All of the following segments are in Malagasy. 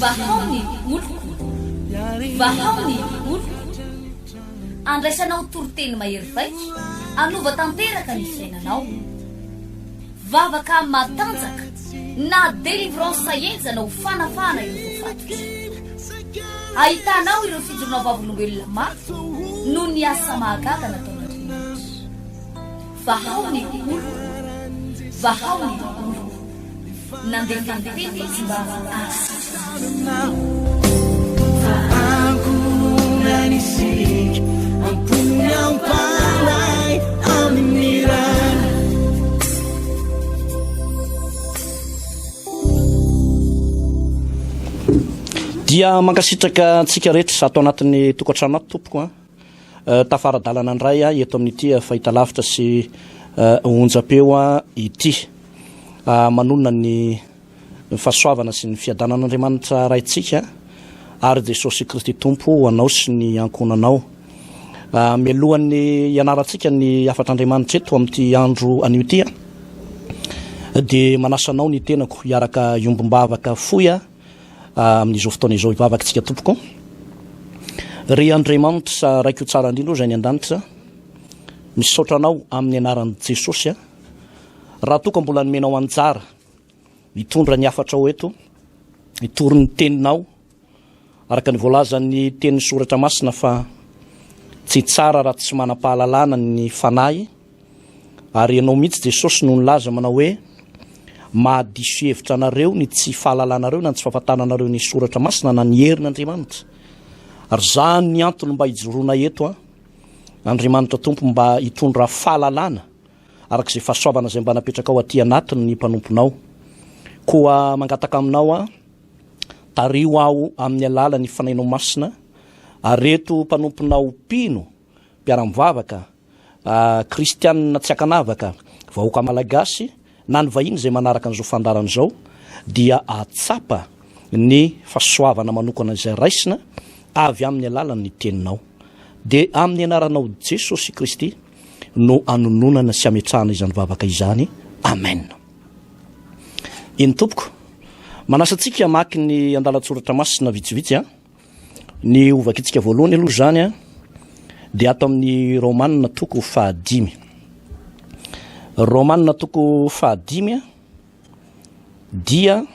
vahaony oloko vahaony oloko andraisanao toroteny mahery vaitra anova tanteraka ny fiainanao vavaka matanjaka na délivrance enjana ho fanafana ireo fatotra ahitanao ireo fijorona vavolombelona mafy no ny asa mahagaga nataon'Andriamanitra vahaony oloko vahaony oloko nandeha tanteny izy mba asa Nanisik ang punyang palay aminiran dia mankasitraka antsika rehetra ato anatin'ny tokantrano ato tompoko tafaradalana andray eto amin'ity fahitalavitra sy onjapeo ity manonona ny fahasoavana sy ny fiadanan'Andriamanitra raitsika ary Jesosy Kristy tompo anao sy ny ankonanao mialohan'ny ianarantsika ny afatr'Andriamanitra eto amin'ity andro anitia dia manasanao ny tenako hiaraka iombom-bavaka foya amin'izao fotoana izao ivavaka tsika tompoko ry Andriamanitra raiko tsara indrindra zay ny an-danitra misaotranao amin'ny anaran'i Jesosy raha toka mbola nomenao anjara hitondra ny afatra ao eto hitory ny teninao araka ny voalazan'ny tenin'ny soratra masina fa tsy tsara raha tsy manam-pahalalana ny fanahy ary ianao mihitsy Jesosy no nilaza manao hoe mahadiso hevitra anareo ny tsy fahalalanareo na ny tsy fahafantananareo ny soratra masina na ny herin'Andriamanitra ary zany ny antony mba hijoroana eto Andriamanitra tompo mba hitondra fahalalana arak'izay fahasoavana izay mba napetraka ao aty anatiny ny mpanomponao koa mangataka aminao tario aho amin'ny alalan'ny fanainao masina areto mpanomponao pino mpiara-mivavaka kristianina tsy akanavaka vahoaka malagasy na ny vahiny izay manaraka an'izao fandarana izao dia atsapa ny fahasoavana manokana izay raisina avy amin'ny alalan'ny teninao dia amin'ny anaranao Jesosy Kristy no anononana sy ametrahana izany vavaka izany amen. Iny tompoko manasantsika maky ny andalatsoratra masina vitsivitsy ny ovakitsika voalohany aloha zany dia ato amin'ny Romanina toko 5 Romanina toko 5 dia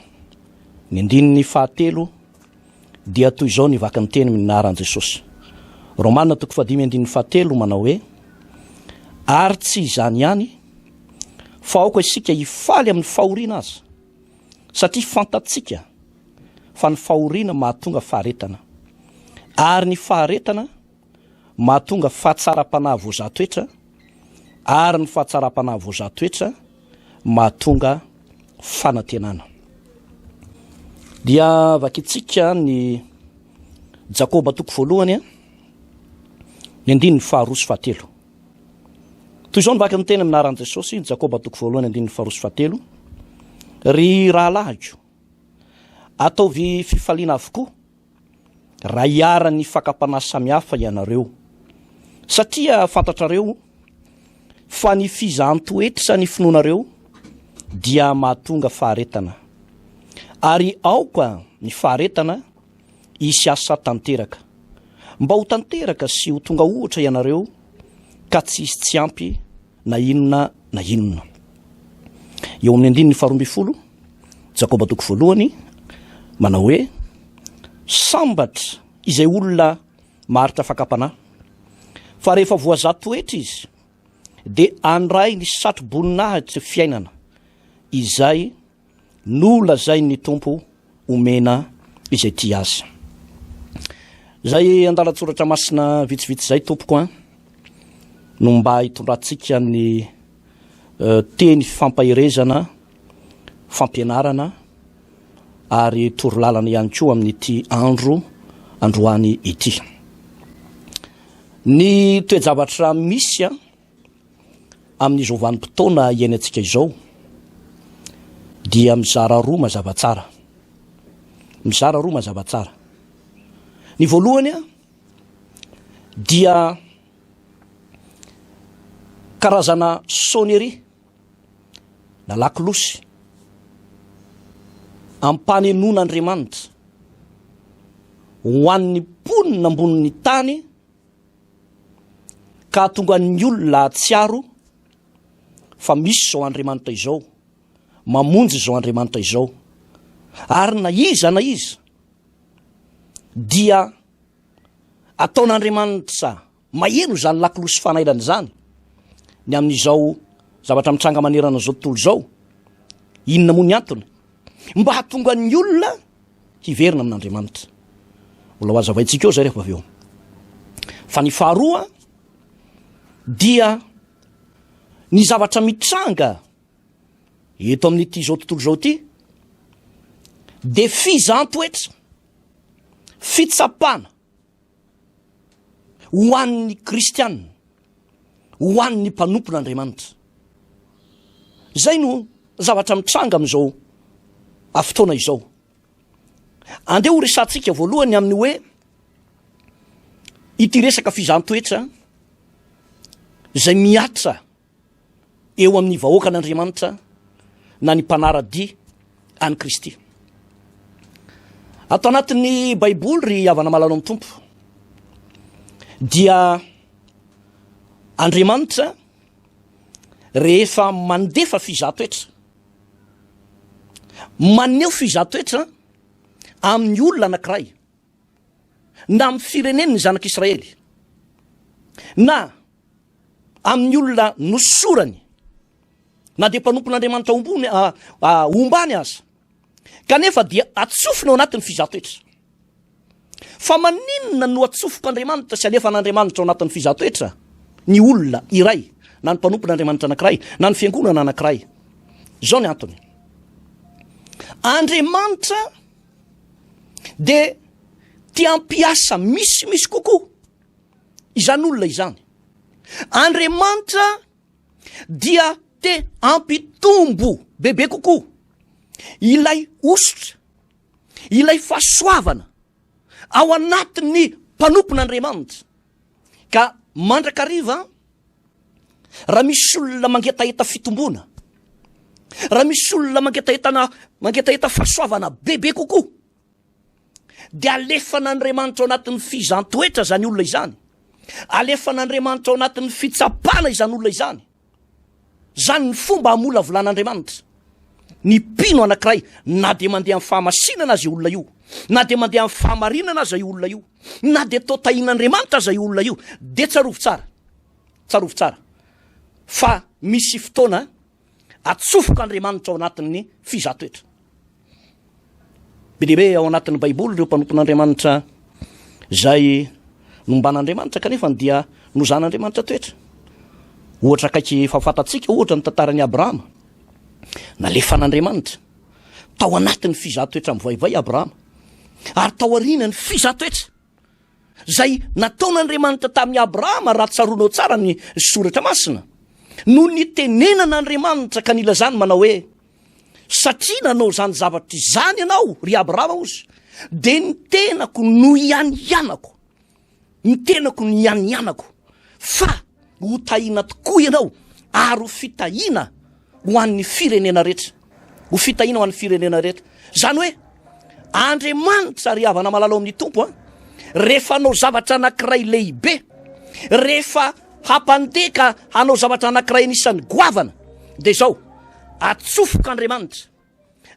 ny andininy 7 dia toy izao ny vaky ny teny minaran'i Jesosy. Romanina toko 5 andininy 7 manao hoe ary tsy izany ihany fa aoka isika hifaly amin'ny fahoriana aza satria fantatsika fa ny fahoriana mahatonga faharetana ary ny faharetana mahatonga fahatsara-panahy voazatoetra ary ny fahatsara-panahy voazatoetra mahatonga fanantenana. Dia vakitsika ny Jakoba toko voalohany ny andininy 2:7 toy izao ny vaky ny teny aminaran'i Jesosy Jakoba toko voalohany andininy 2:7 ry rahalahiko ataovy fifaliana avokoa raha hiara-ny fakapanahy samihafa ianareo satria fantatrareo fa ny fizaham-toetra ny finoanareo dia mahatonga faharetana ary aoka ny faharetana isy asa tanteraka mba ho tanteraka sy ho tonga ohatra ianareo ka tsy isy tsy ampy na inona na inona. Eo amin'ny andininy 12 Jakoba toko voalohany manao hoe sambatra izay olona maritra fakapanahy fa rehefa voazatoetra izy dia andray ny satro-boninahitra fiainana izay nolazay ny tompo omena izay ty azy. Zay andalatsoratra masina vitsivitsy zay tompoko no mba hitondrantsika ny teny fampahirezana fampianarana ary torolalana ihany koa amin'ity androany ity. Ny toejavatra misy amin'izao vanim-potoana iainantsika izao dia mizara roa mazava tsara. Ny voalohany dia karazana sonnerie na lakolosy ampanenon'Andriamanitra ho an'ny mponina amboniny tany ka tonga ny olona tsiaro fa misy zao Andriamanitra izao, mamonjy zao Andriamanitra izao, ary na iza dia ataon'Andriamanitra maheno zany lakilosy fanailana zany ny amin'izao zavatra mitranga manerana zao tontolo zao. Inona moa ny antony? Mba hatonga ny olona hiverina amin'Andriamanitra. Mbola hoazavaintsika eo zay rehefa avy eo. Fa ny faharoa dia ny zavatra mitranga eto amin'ity zao tontolo zao ty de fizantoetra, fitsapana ho an'ny kristianina, ho an'ny mpanompon'Andriamanitra. Zay no zavatra mitranga amin'izao fotoana izao. Andeha ho resantsika voalohany amin'ny hoe ity resaka fizantoetra zay miatra eo amin'ny vahoakan'Andriamanitra na ny mpanarady any Kristy. Ato anatin'ny Baiboly ry havana malalo amin'ny tompo dia Andriamanitra rehefa mandefa fizantoetra, maneho fizantoetra amin'ny olona anankiray na amin'ny firenen'ny zanak'Israely na amin'ny olona nosorany na dia mpanompon'Andriamanitra ombany aza, kanefa dia atsofina ao anatin'ny fizantoetra. Fa maninona no atsofok'Andriamanitra sy alefan'Andriamanitra ao anatin'ny fizantoetra ny olona iray na ny mpanompon'Andriamanitra anankiray na ny fiangonana anankiray? Zao ny antony. Andriamanitra de tia ampiasa misy kokoa izany olona izany. Andriamanitra dia te ampitombo bebe kokoa ilay ositra, ilay fahasoavana ao anatin'ny mpanompon'Andriamanitra. Ka mandrakariva raha misy olona mangetaheta fitombona, raha misy olona mangetaheta fahasoavana bebe kokoa, dia alefan'Andriamanitra ao anatin'ny fizantoetra zany olona izany, alefan'Andriamanitra ao anatin'ny fitsapana izany olona izany. Zany ny fomba hamola volan'Andriamanitra. Ny mpino anankiray na de mandeha amin'ny fahamasinana aza io olona io, na de mandeha amin'ny fahamarinana aza io olona io, na de tao tahin'Andriamanitra aza io olona io, de tsarovo tsara fa misy fotoana atsofok'Andriamanitra ao anatin'ny fizantoetra. Be dehibe ao anatin'ny Baiboly ireo mpanompon'Andriamanitra zay nomban'Andriamanitra kanefa dia nozan'Andriamanitra toetra. Ohatra kaiky fahafantatsika, ohatra ny tantaran'i Abrahama, nalefan'Andriamanitra tao anatin'ny fizantoetra mivaivay Abrahama, ary tao aorianany fizantoetra zay nataon'Andriamanitra tamin'ny Abrahama raha tsaronao tsara ny soratra masina, no nitenenan'Andriamanitra ka nilazany manao hoe satria nanao zany zavatra izany ianao ry Abrahama ozy, de ny tenako no ianianako, ny tenako no ianianako, fa ho tahina tokoa ianao ary ho fitahina ho an'ny firenena rehetra, ho fitahina ho an'ny firenena rehetra. Zany hoe Andriamanitra ry havana malalo amin'ny tompo rehefa hanao zavatra anankiray lehibe, rehefa hampandeka hanao zavatra anankiray anisan'ny goavana, de zao atsofok'Andriamanitra,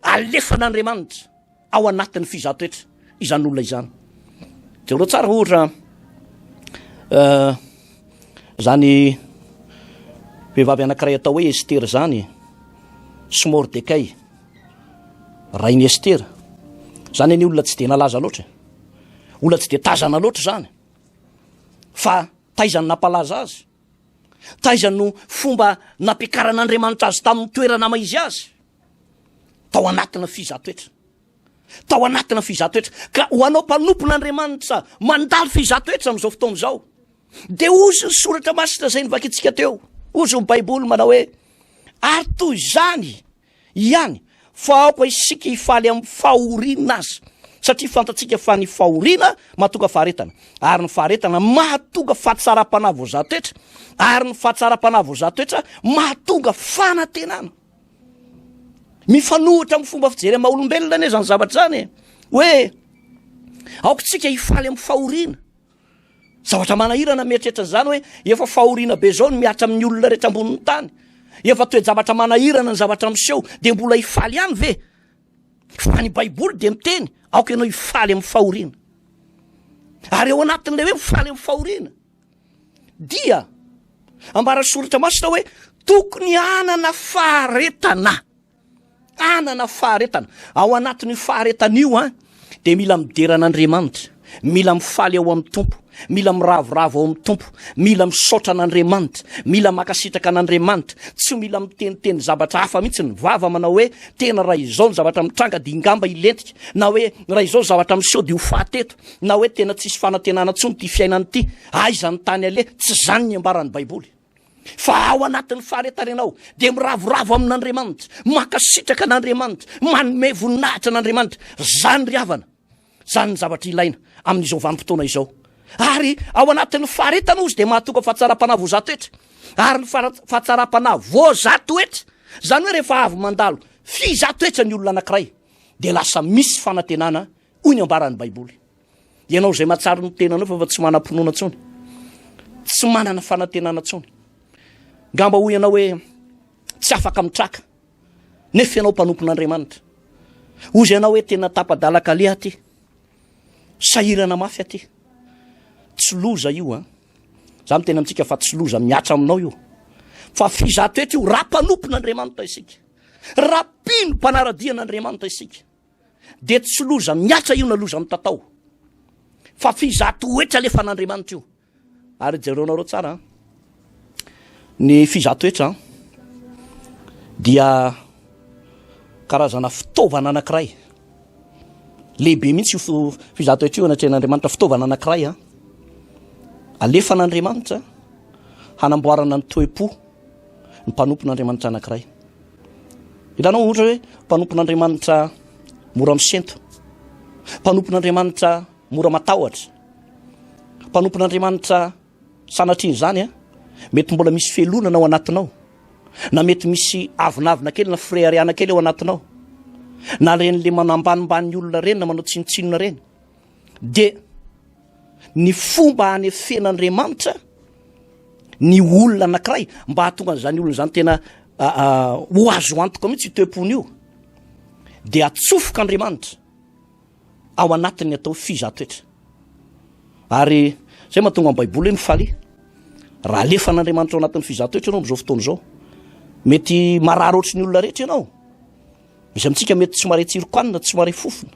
alefan'Andriamanitra ao anatin'ny fizantoetra izany olona izany. Jereo tsara ohatra zany vehivavy anankiray atao hoe Estera zany sy Mordekay, rainy Estera zany any olona tsy de nalaza loatra, olona tsy de tazana loatra zany, fa taizany nampalaza azy, taizany no fomba nampiakaran'Andriamanitra azy tamin'ny toerana maizy azy, tao anatina fizantoetra, tao anatina fizantoetra. Ka ho anao mpanompon'Andriamanitra mandalo fizantoetra amin'izao fotoana izao, de ozy ny soratra masina zay nivakitsika teo, ozy ny Baiboly manao hoe ary toy zany ihany fa aoka isika hifaly amin'ny fahoriana azy, satria fantatsika fa ny fahoriana mahatonga faharetana, ary ny faharetana mahatonga fahatsara-panahy voazatoetra, ary ny fahatsara-panahy voazatoetra mahatonga fanantenana. Mifanohitra amin'ny fomba fijery maha olombelona ane zany zavatra zany hoe aoko tsika hifaly amin'ny fahoriana zavatra manahirana mieritreritra zany hoe efa fahoriana be zao ny miatra amin'ny olona rehetra ambonin'ny tany efa toe-javatra manahirana ny zavatra miseho de mbola hifaly ihany ve fa ny baiboly de miteny aoko ianao hifaly amin'ny fahoriana ary eo anatin'le hoe mifaly amin'ny fahoriana dia ambara soratra masina hoe tokony anana faharetana ao anatin'ny faharetan'io de mila mideran'Andriamanitra, mila mifaly ao amin'ny tompo, mila miravoravo ao amin'ny tompo, mila misaotra an'Andriamanitra, mila makasitraka an'Andriamanitra, tsy mila miteniteny zavatra hafa mihitsy ny vava manao hoe tena raha izao ny zavatra mitranga de ingamba ilentika, na hoe raha izao zavatra miseho de ho fahateto, na hoe tena tsisy fanantenana ntsony ty fiainany ty, aizany tany ale, tsy zany ny ambaran'ny baiboly. Fa ao anatin'ny faharetana ianao de miravoravo amin'Andriamanitra, makasitraka an'Andriamanitra, manome voninahitra an'Andriamanitra, zany ry havana, zany ny zavatra ilaina amin'izao vanim-potoana izao. Ary ao anatin'ny faharetana ozy de mahatoka fahatsaram-panahy voazatoetra, ary ny fahatsaram-panahy voazatoetra zany hoe rehefa avy mandalo fizatoetra ny olona anankiray de lasa misy fanantenana hoy ny ambaran'ny baiboly. Ianao zay mahatsara ny tenanao fa tsy manam-pinoana tsony, tsy manana fanantenana tsony, ngamba hoy ianao hoe tsy afaka mitraka nefa ianao mpanompon'Andriamanitra, ozy ianao hoe tena tapadalaka le aty, sahirana mafy aty, tsy loza io za mitena amintsika fa tsy loza miatra aminao io, fa fizatoetra io raha mpanompon'Andriamanitra isika, raha mpino mpanaradian'Andriamanitra isika de tsy loza miatra io na loza mitatao, fa fizatoetra le fan'Andriamanitra io. Ary jereonareo tsara ny fizatoetra dia karazana fitaovana anankiray lehibe mihitsy io fizatoetra io anatrehan'Andriamanitra, fitaovana anankiray alefan'Andriamanitra hanamboarana ny toe-po ny mpanompon'Andriamanitra anankiray. Hitanao ohatra hoe mpanompon'Andriamanitra mora misento, mpanompon'Andriamanitra mora matahotra, mpanompon'Andriamanitra sanatriny zany mety mbola misy felonana ao anatinao, na mety misy avinavina kely na freariana kely ao anatinao, na ren'le manambanimbany olona reny na manao tsinotsinona reny, de ny fomba hanefen'Andriamanitra ny olona anankiray mba hahatonga an'izany olona zany tena ho azo antoka mihitsy toe-pony io, de atsofok'Andriamanitra ao anatin'ny atao fizatoetra. Ary zay mahatonga amin'ny baiboly hoe mifaly raha alefan'Andriamanitra ao anatin'ny fizatoetra ianao am'izao fotoana izao, mety marary ohatry ny olona rehetra ianao, misy amintsika mety tsy mare tsirokanina, tsy mare fofona,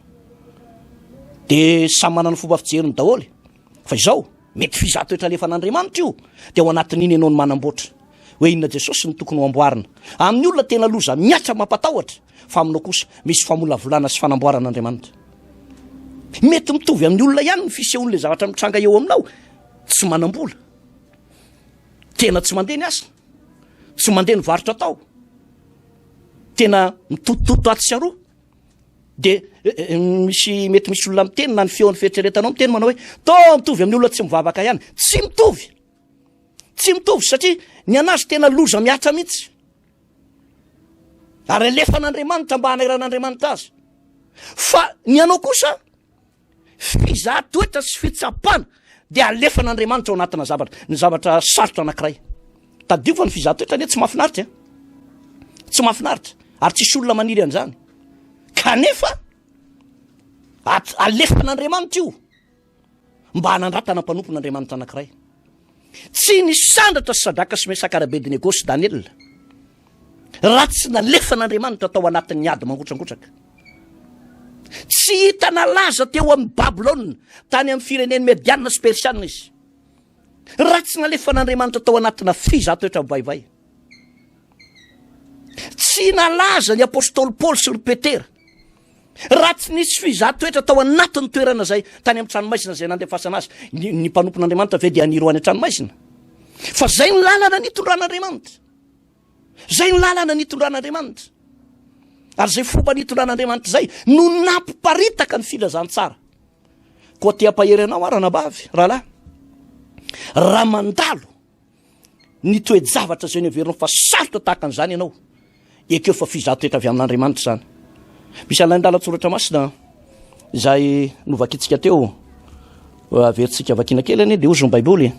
de samy manana ny fomba fijeriny daholy, fa izao mety fizatoetra alefan'Andriamanitra io de ao anatin'iny ianao ny manamboatra hoe inona Jesosy ny tokony ho amboarina. Amin'ny olona tena loza miatra mampatahotra, fa aminao kosa misy famolavolana sy fanamboaran'Andriamanitra. Mety mitovy amin'ny olona ihany ny fisehoan'le zavatra mitranga eo aminao, tsy manam-bola, tena tsy mandeha ny asa, tsy mandeha ny varotra tao, tena mitotototo aty sy aroa, de mety misy olona miteny na ny feon'ny fieritreretanao miteny manao hoe to mitovy amin'ny olona tsy mivavaka ihany. Tsy mitovy satria ny anazy tena loza miatra mihitsy, ary alefan'Andriamanitra mba hanairan'Andriamanitra azy. Fa ny anao kosa fizatoetra sy fitsapana de alefan'Andriamanitra ao anatina ny zavatra sarotra anankiray. Tadio fa ny fizatoetra anie tsy mahafinaritra, tsy mahafinaritra, ary tsisy olona maniry an'izany, kanefa alefan'Andriamanitra io mba hanandratana mpanompon'Andriamanitra anankiray. Tsy ny sandratra sy Sadraka sy Mesaka ary Abedinego sy Daniel raha tsy nalefan'Andriamanitra tao anatin'ny ady mangotragotraka. Tsy hita nalaza teo amin'ny Babilôna tany amin'ny fireneny Mediana sy Persiana izy, raha tsy nalefan'Andriamanitra tao anatina fizatoetra vaivay. Tsy nalaza ny apôstôly Paoly sy ry Petera raha tsy nisy fizatoetra tao anatin'ny toerana zay tany amin'ny tranomaisina zay nandefasana azy ny mpanompon'Andriamanitra ve de aniro any an-tranomaisina. Fa zay ny lalana nitondran'Andriamanitra, zay ny lalana nitondran'Andriamanitra, ary zay fomba nitondran'Andriamanitra zay no nampiparitaka ny filazantsara. Koa te hampahery anao ranabavy rahalahy, raha mandalo ny toe-javatra zay neverinao fa sarotra tahaka an'izany ianao, ekeo fa fizatoetra avy amin'Andriamanitra zany. Misy alain-dalatsoratra masina Zay novakitsika teo averintsika vakina kely anie de ozony baiboly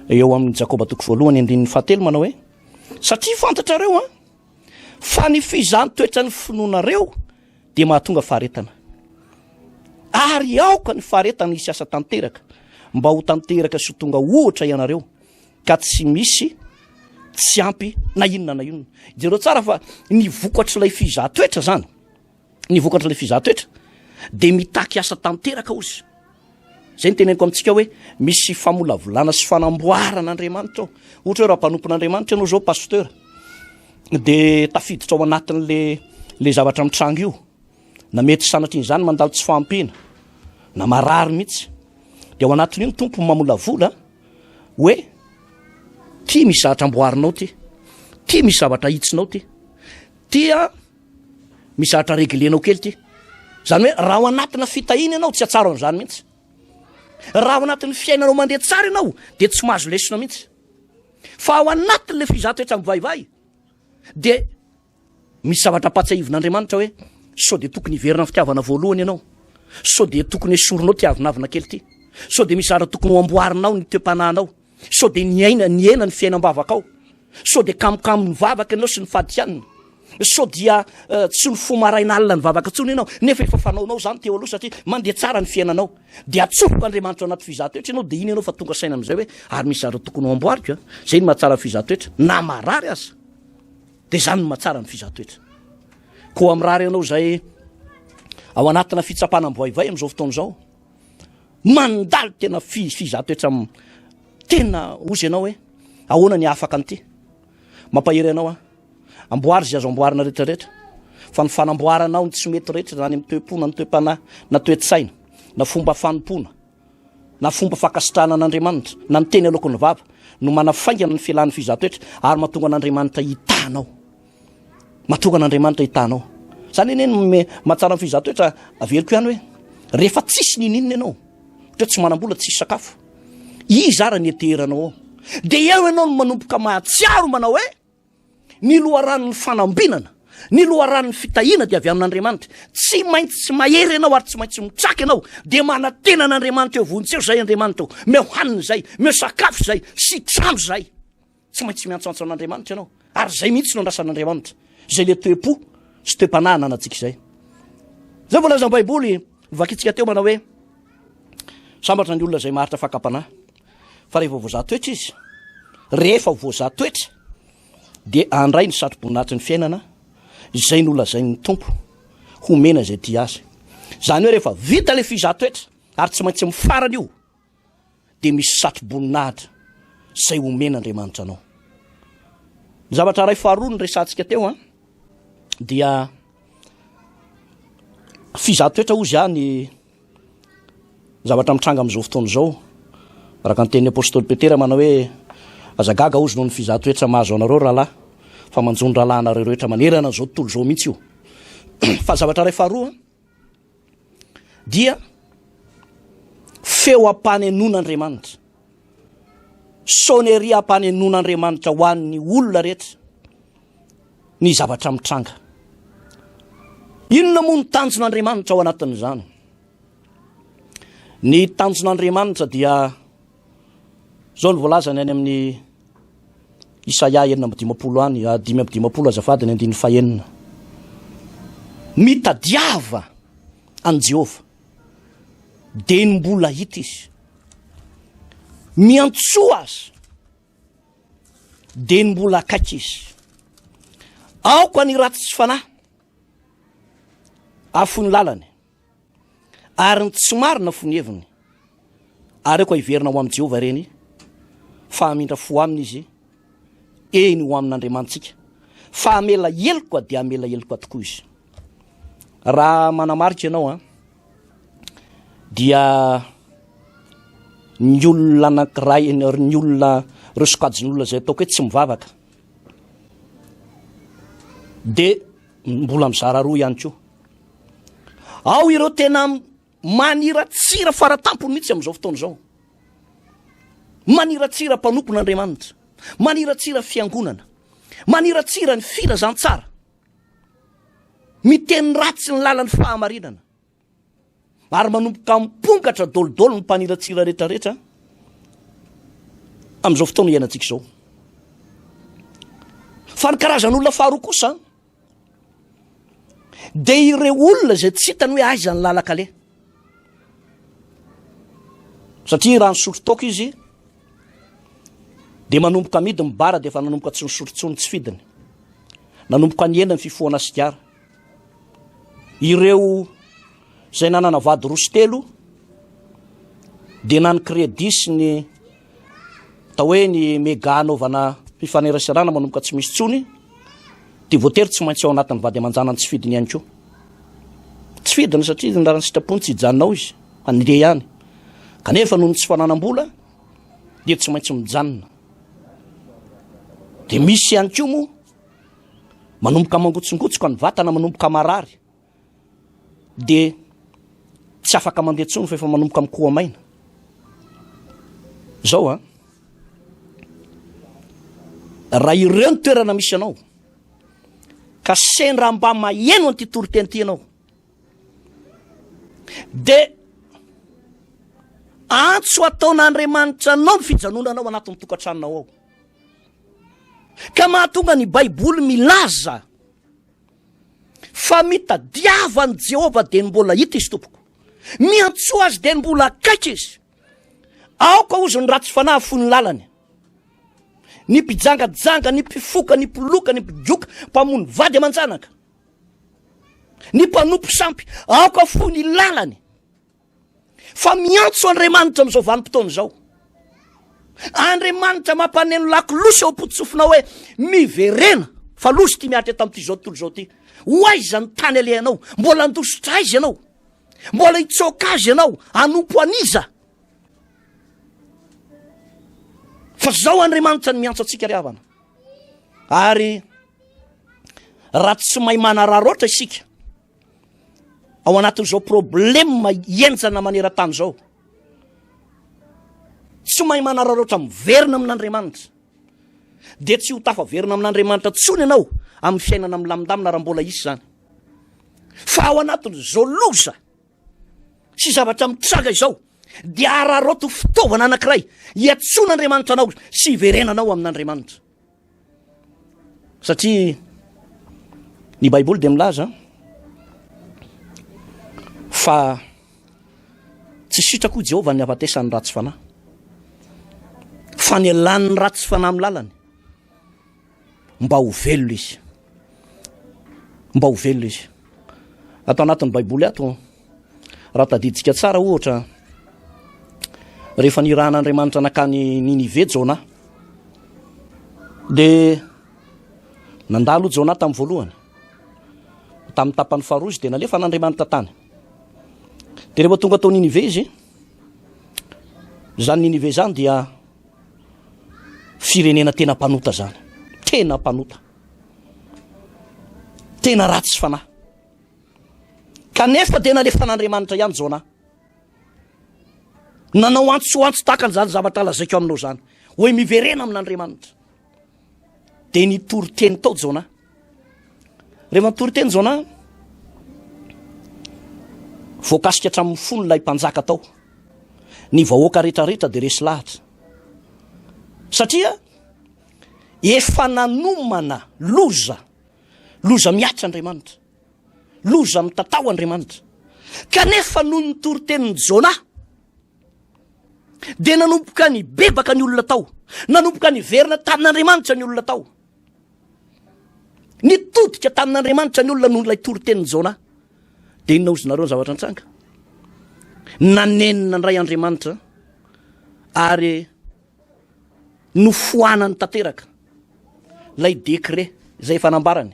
eo amin'ny Jakoba toko voalohany andininy fahatelo manao hoe satria fantatrareo fa ny fizany toetra ny finoanareo de mahatonga faharetana ary aoka ny faharetana isy asa tanteraka mba ho tanteraka sy ho tonga ohatra ianareo ka tsy misy tsy ampy na inona jereo tsara fa ny vokatry lay fizahtoetra zany ny vokatry lay fizahtoetra de mitaky asa tanteraka ozy zay ny teneniko amintsika hoe misy famolavolana sy fanamboaran'Andriamanitra ao ohatra hoe raha mpanompon'Andriamanitra ianao zao pasteur de tafiditra ao anatin'le zavatra mitrango io na mety sanatry izany mandalo tsy fahampina na marary mihitsy de ao anatin'io ny tompo mamolavola hoe ty misy zavatra amboarinao ty misy zavatra hitsinao tia misy zavatra reglenao kely ty zany hoe raha ao anatina fitahina ianao tsy atsara an'izany mihitsy raha ao anatin'ny fiainanao mandeha tsara ianao de tsy mahazo lesona mihitsy fa ao anatin'le fizahtoetra mivaivay de misy zavatra patsahivin'Andriamanitra hoe sao de tokony hiverina ny fitiavana voalohany ianao sao de tokony esorinao ty avinavina kely ty sao de misy zavatra tokony ho amboarinao ny toe-pananao sao de ny ena ny fiainam-bavaka ao sao de kamokamo ny vavaka ianao sy ny fadikanina sao dia tsy ny fomarain'alina ny vavaka tsony ianao nefa efa fanaonao zany teo aloha satria mandeha tsara ny fiainanao de atsofoko Andriamanitra anaty fizahtoetra ianao de iny ianao fa tonga saina am'izay hoe ary misy zavatra tokony ho amboariko zay ny mahatsara ny fizahtoetra na marary aza de zany ny mahatsara ny fizahtoetra ko am'rary ianao zay ao anatina fitsapana amboaivay am'izao fotoana zao mandalo tena fizahtoetra tena ozy ianao hoe ahoana ny afaka an'ity mampahery ianao amboary zay azo amboarina rehetrarehetra fa ny fanamboaranao ny tsy mety rehetra zany amin'ny toe-pona ny toe-panahy na toe-tsaina na fomba fanompona na fomba fakasitrahana an'Andriamanitra na ny teny alokon'ny vava no manafaingana ny fialan'ny fizahtoetra ary mahatonga an'Andriamanitra hitanao zany eny mahatsara ny fizahtoetra averiko ihany hoe rehefa tsisy ninina ianao ohatra tsy manam-bola tsisy sakafo izara ny eteranao ao de eo ianao no manompoka mahatsiaro manao hoe ny loharan'ny fanambinana ny loharan'ny fitahina de avy amin'Andriamanitra tsy maintsy tsy mahery ianao ary tsy maintsy mitraky ianao de manantena an'Andriamanitra eo vonitseo zay Andriamanitra meo haniny zay meo sakafo zay sy trano zay tsy maintsy miantsoantso an'Andriamanitra ianao ary zay mihitsy no andrasan'Andriamanitra zay le toe-po sy toe-panahy nanantsika zay voalaza baiboly vakitsika teo manao hoe sambatra ny olona zay maharitra fakapanahy fa rehefa voazahatoetra izy rehefa voazahatoetra de andray ny satroboninahitry ny fiainana zay ny olona zay ny tompo homena zay ty azy zany hoe rehefa vita le fizahtoetra ary tsy maintsy mifarana io de misy satroboninahitra zay homen'Andriamanitra anao ny zavatra ray faharoa ny resantsika teo dia fizahtoetra ozy ny zavatra mitranga am'izao fotoana zao araka ny tenin'ny apôstôly Petera manao hoe azagaga ozy noho ny fizahtoetra mahazo anareo rahalahy fa manjony rahalahy anareo rehetra manerana zao tontolo zao mihitsy io fa zavatra ray faharoa dia feo ampanenon'Andriamanitra soneria ampanenon'Andriamanitra ho an'ny olona rehetra ny zavatra mitranga inona moa ny tanjon'Andriamanitra ao anatin'izany ny tanjon'Andriamanitra dia zao ny voalazany any amin'ny Isaia 9:10 any 5:10 azafady ny 9:5 mitadiava an Jehova de ny mbola hita izy miantsoa azy de ny mbola akaiky izy aoka ny ratsy sy fanahy afony lalany ary ny tsy marina fony heviny ary eo koa hiverina ho am Jehova reny fa hamindra fo aminy izy eny ho amin'Andriamanitsika fa amela heloka de amela heloka tokoa izy raha manamarika ianao dia ny olona anankiray ny olona reo sokajin'olona zay ataoko hoe tsy mivavaka de mbola mizara roa ihany koa ao ireo tena maniratsira faratampony mihitsy am'izao fotoana zao maniratsira mpanompon'Andriamanitra maniratsira fiangonana maniratsira ny filazantsara miteny ratsy ny lalan'ny fahamarinana ary manomboka mipongatra dolodolo ny mpaniratsira rehetrarehetra amin'izao fotoana iainantsika izao. Fa ny karazan'olona faharoa kosa dia ireo olona izay tsy hitany hoe aiza ny lalakale. Satria raha nisotro taoka izy dia manomboka midy mibara dia efa nanomboka tsy nisotrotsony tsy fidiny, nanomboka ny enda ny fifohana sigara. Ireo izay nanana vady roa sy telo dia nany crédit sy ny atao hoe ny méga anaovana fifanerasarana manomboka tsy misy tsony, dia voatery tsy maintsy ao anatin'ny vady aman-janany tsy fidiny ihany koa. Tsy fidiny satria ny rarany sitrapony tsy hijanonao izy, andeha ihany. Kanefa noho ny tsy fananam-bola dia tsy maintsy mijanona. Dia misy ihany koa moa manomboka mangotsongotsoka ny vatana, manomboka marary, dia tsy afaka mandeha tsony fa efa manomboka mikoa maina. Zao raha ireo ny toerana misy anao ka sendra mba maheno an'ity toriteny ty ianao, dia antso ataon'Andriamanitra anao ny fijanonanao anatin'ny tokantranonao ao. Ka mahatonga ny Baiboly milaza fa mitadiavan'i Jehova dia ny mbola hita izy tompoko, miantso azy dia ny mbola akaiky izy. Aoka ozy ny ratsy fanahy fony lalany, ny mpijangajanga, ny mpifoka, ny mpoloka, ny mpidioka, mpamony vady aman-janaka, ny mpanompo sampy, aoka fony lalany. Fa miantso Andriamanitra amin'izao vanim-potoana izao. Andriamanitra mampaneno lakolosy ao am-potsofinao hoe miverena, fa losy ty miatra tamin'ity zao tontolo zao ty. Hoaiza ny tany alehanao? Mbola andositra aiza ianao? Mbola hitsoka azy ianao? Anompo aniza? Fa zao Andriamanitra ny miantso antsika ry havana. Ary raha tsy mahay manararoatra isika ao anatin'izao problema enjana maneran-tany zao, tsy mahay manararoatra miverina amin'Andriamanitra, dia tsy ho tafaverina amin'Andriamanitra tsony ianao amin'ny fiainana milamindamina raha mbola isy zany. Fa ao anatin'izao loza sy zavatra mitranga izao dia araroto fitaovana anankiray hiantson'Andriamanitra anao sy hiverenanao amin'Andriamanitra. Satria ny Baiboly dia milaza fa tsy sitrako Jehova ny avatesany ratsy fanahy, fa ny alan'ny ratsy fanahy amin'ny lalany mba ho velona izy, mba ho velona izy. Ato anatin'ny Baiboly ato, raha tadiditsika tsara ohatra, rehefa nirahan'Andriamanitra nakany Ninive Jona, dia nandalo Jona tamin'ny voalohany, tamin'ny tapany faharoa izy dia nalefa n'Andriamanitra tany. Dia rehefa tonga tao Ninive izy, zany Ninive zany dia firenena tena mpanota zany, tena mpanota, tena ratsy fanahy. Kanefa dia nalefa n'Andriamanitra ihany Jona. Nanao antsoantso tahaka an'izany zavatra lazaiko aminao zany, hoe miverena amin'Andriamanitra. Dia nitory teny tao Jona. Rehefa nitory teny Jona, voakasika hatramin'ny fony ilay mpanjaka tao, ny vahoaka rehetrarehetra dia resy lahatra. Satria efa nanomana loza miatra Andriamanitra, loza mitatao Andriamanitra. Kanefa noho nitory tenin'ny Jona dia nanomboka ny bebaka ny olona tao, nanomboka ny verina tamin'Andriamanitra ny olona tao, nitodika tamin'Andriamanitra ny olona noho ilay tory tenin'ny Jona. Dia inona ozy nareo ny zavatra nitsanga? Nanenina ndray Andriamanitra ary nofoanany tanteraka lay décret izay fanambarany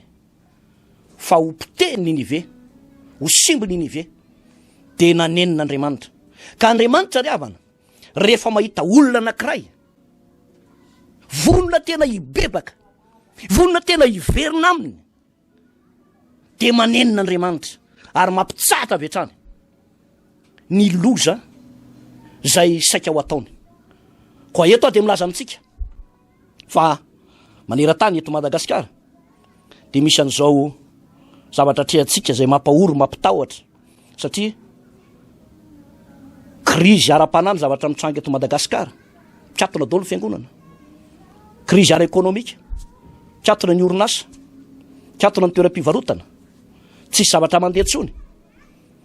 fa ho poteny Ninive, ho simbo Ninive, dia nanenina Andriamanitra. Ka Andriamanitra ry havana, rehefa mahita olona anankiray vonona tena hibebaka, vonona tena hiverina aminy, dia manenina Andriamanitra ary mampitsata avy hatrany ny loza izay saika ho ataony. Koa eto dia milaza amintsika fa maneran-tany eto Madagasikara dia misy an'izao zavatra trehantsika izay mampahoro, mampitahotra. Satria krizy ara-panany zavatra mitranga eto Madagasikara, kiatona daholo fiangonana. Krizy ara-ekônomika, kiatona ny orinasa, kiatona ny toeram-pivarotana, tsisy zavatra mandeha tsony.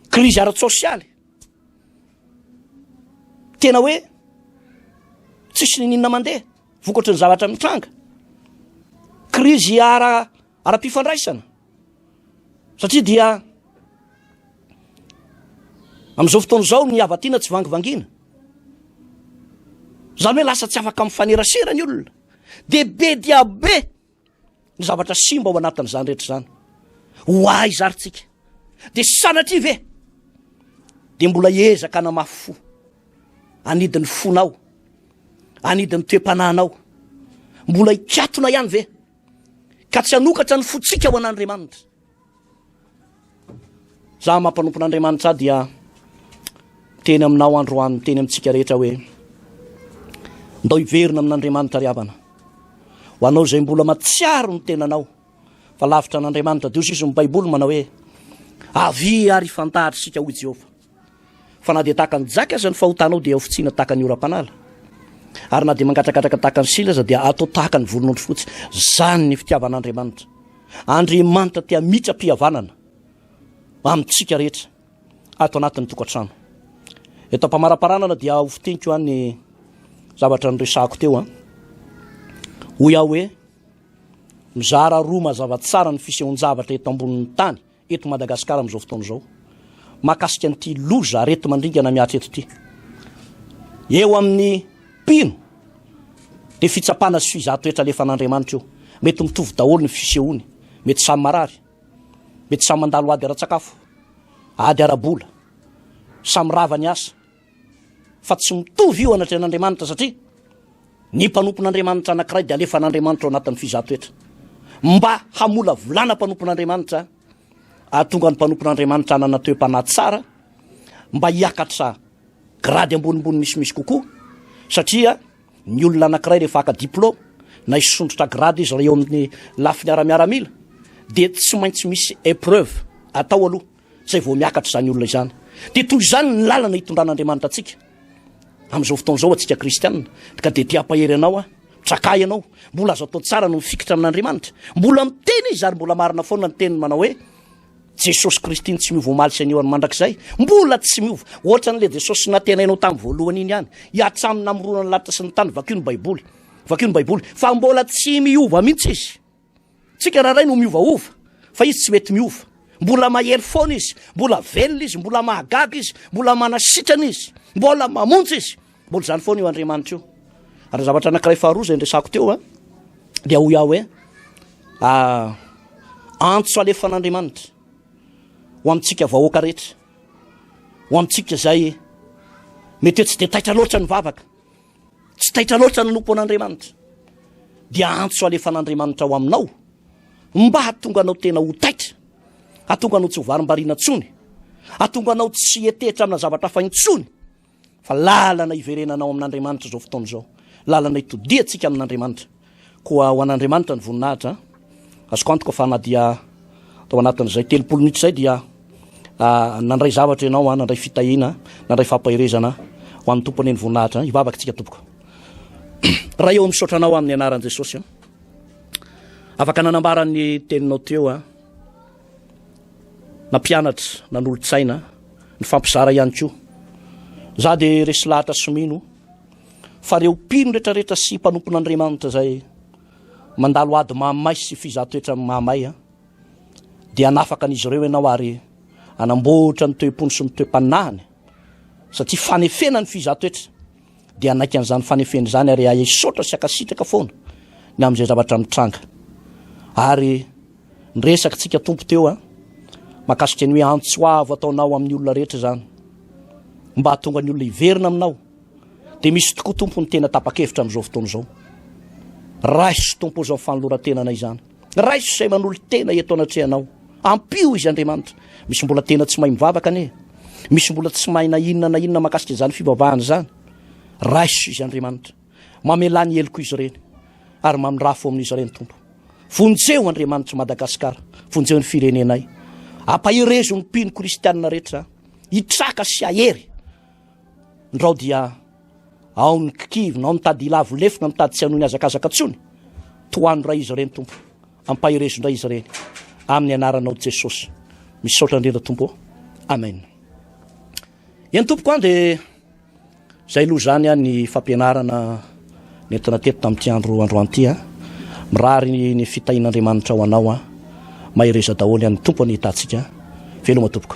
Krizy ara-tsosialy, tena hoe tsisy ninina mandeha vokatry ny zavatra mitranga. Krizy ara-pifandraisana, satria dia amin'izao fotoana izao ny havatiana tsy vangivangina, zany hoe lasa tsy afaka mifanerasera ny olona, de be dia be ny zavatra simba ao anatin'izany rehetra zany. Hoay zarytsika, de sanatria ve de mbola ezaka namafy fo, anidin'ny fonao, anidin'ny toe-pananao, mbola ikatona ihany ve ka tsy hanokatra ny fotsika ho an'Andriamanitra. Za mampanompon'Andriamanitra dia teny aminao androany, teny amintsika rehetra hoe ndao hiverina amin'Andriamanitra ry havana, ho anao zay mbola matsiaro ny tenanao fa lavitra an'Andriamanitra. Dios izy ny Baiboly manao hoe avy ary fantahatra sika hoy Jehova, fa na dia tahaka ny jaka aza ny fahotanao dia ofitsina tahaka ny ora-panala, ary na dia mangatrakatraka tahaka ny sila aza dia atao tahaka ny volon'ondry fotsy. Zany ny fitiavan'Andriamanitra. Andriamanitra tia mitra-pihavanana amintsika rehetra ato anatin'ny tokantrano. Eto am-pamaraparanana dia ofiteniko any zavatra nyresahako teo hoy aho hoe mizara roa mazava tsara ny fisehoan-javatra eto ambonin'ny tany eto Madagasikara amin'izao fotoana izao, mahakasika an'ity loza reto mandringana miatra eto ity. Eo amin'ny mpino de fitsapana sy fizato rehetra alefa an'Andriamanitra eo, mety mitovy daholo ny fisehoany, mety samy marary, mety samy mandalo ady ara-tsakafo, ady ara-bola, samy rava ny asa, fa tsy mitovy io anatry an'Andriamanitra, satria ny mpanompon'Andriamanitra anankiray dia alefa an'Andriamanitra ao anatin'ny fizato rehetra. Mba hamola volana mpanompon'Andriamanitra, atonga ny mpanompon'Andriamanitra anana toe-panahy tsara, mba hiakatra grady ambonimbony misimisy kokoa, satria ny olona anankiray rehefa aka diplôme na isondrotra grady izy eo amin'ny lafiny ara-miaramila, dia tsy maintsy misy épreuve atao aloha zay vao miakatra zany olona izany. De toy izany ny lalana hitondran'Andriamanitra atsika amin'izao fotoana izao atsika kristianina, ka de tia-pahery anao trakay ianao, mbola azo atao tsara no mifikitra amin'Andriamanitra, mbola miteny izy ary mbola marina foana ny teniny manao hoe Jesosy Kristy tsy miova omaly sy anio any mandrakizay, mbola tsy miova. Ohatra n'le Jesosy natenainao tamin'ny voalohany iny ihany, hiatraminy namorona ny lanitra sy ny tany, vakio ny Baiboly, vakio ny Baiboly, fa mbola tsy miova mihitsy izy. Tsika raharay no miovaova, fa izy tsy mety miova. Mbola mahery foana izy, mbola velona izy, mbola mahagaga izy, mbola manasitrana izy, mbola mamonjy izy, mbola zany foana io Andriamanitra io. Ary zavatra anankiray faharoa zay ndresako teo dia hoy aho hoe antso alefa an'Andriamanitra ho amintsika vahoaka rehetra, ho amintsika zay mety hoe tsy de taitra loatra ny vavaka, tsy taitra loatra ny nompo an'Andriamanitra, dia antso alefa an'Andriamanitra ho aminao, mba hatonga anao tena ho taitra, hatonga anao tsy ho varim-bariana tsony, hatonga anao tsy etehitra amina zavatra faintsony, fa lalana hiverenanao amin'Andriamanitra zao fotoana izao, lalana hitodiantsika amin'Andriamanitra. Koa ho an'Andriamanitra ny voninahitra, azoko antoka fa na dia tao anatin'izay 30 minitra zay dia nandray zavatra ianao, nandray fitahina, nandray fampahirezana ho an'ny tompony ny voninahitra. Hivavaka tsika tompoko. Raha eo misaotra anao amin'ny anaran'i Jesosy, afaka nanambara ny teninao teo na mpianatra, na n'olon-tsaina, ny fampizara ihany koa. Za de resy lahatra somino fa reo mpino rehetrarehetra sy mpanompon'Andriamanitra zay mandalo ady mahamay sy fizato rehetra mahamay dia anafaka an'izy ireo ianao ary anamboatra ny toe-pony sy ny toe-panahany, satria fanefena ny fizato rehetra dia anaiky an'izany fanefeny zany ary aisotra sy akasitraka foana ny amin'izay zavatra mitranga. Ary nyresaka tsika tompo teo makasika ny hoe antsoavo ataonao amin'ny olona rehetra zany, mba hatonga ny olona hiverina aminao, de misy tokoa tompo ny tena tapa-kevitra amin'izao fotoana izao. Raiso tompo zao fanoloran-tenanay zany, raiso izay manolo tena eto anatrehanao, ampio izy Andriamanitra. Misy mbola tena tsy mahay mivavaka ane, misy mbola tsy mahay na inona makasika izany fivavahana zany, raiso izy Andriamanitra, mamelany eloko izy ireny ary mamindrafo amin'izy ireny tompo. Vonjeo Andriamanitra Madagasikara, vonjeo ny ndrao dia ao ny kikivy nao mitady ilavo lefona mitady tsy hanohy ny azakazaka tsony toandro raha izy ireny tompo ampahirezondray izy ireny amin'ny anaranao Jesosy misaotra indrindra tompo amen. Eny tompoko an dia zay aloha zany a ny fampianarana nentina teto tamin'ity androany ity a mirary ny fitahin'Andriamanitra ho anao a mahireza daholo any tompo ny hitantsika veloma tompoko.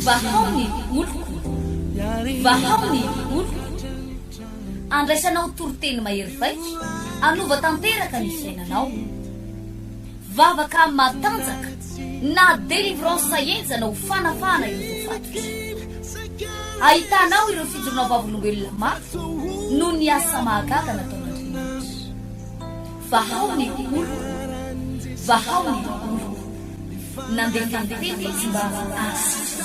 Vahaony oloko vahaony oloko andraisanao toroteny mahery vaika anova tanteraka ny fiainanao vavaka matanjaka na délivrance enjana ho fanafana ireo fatotra ahitanao ireo fijorona vavolombelona mafy no ny asa mahagaga nataon'Andriamanitra. Vahaony oloko vahaony oloko nandeha tantety izy mba asitra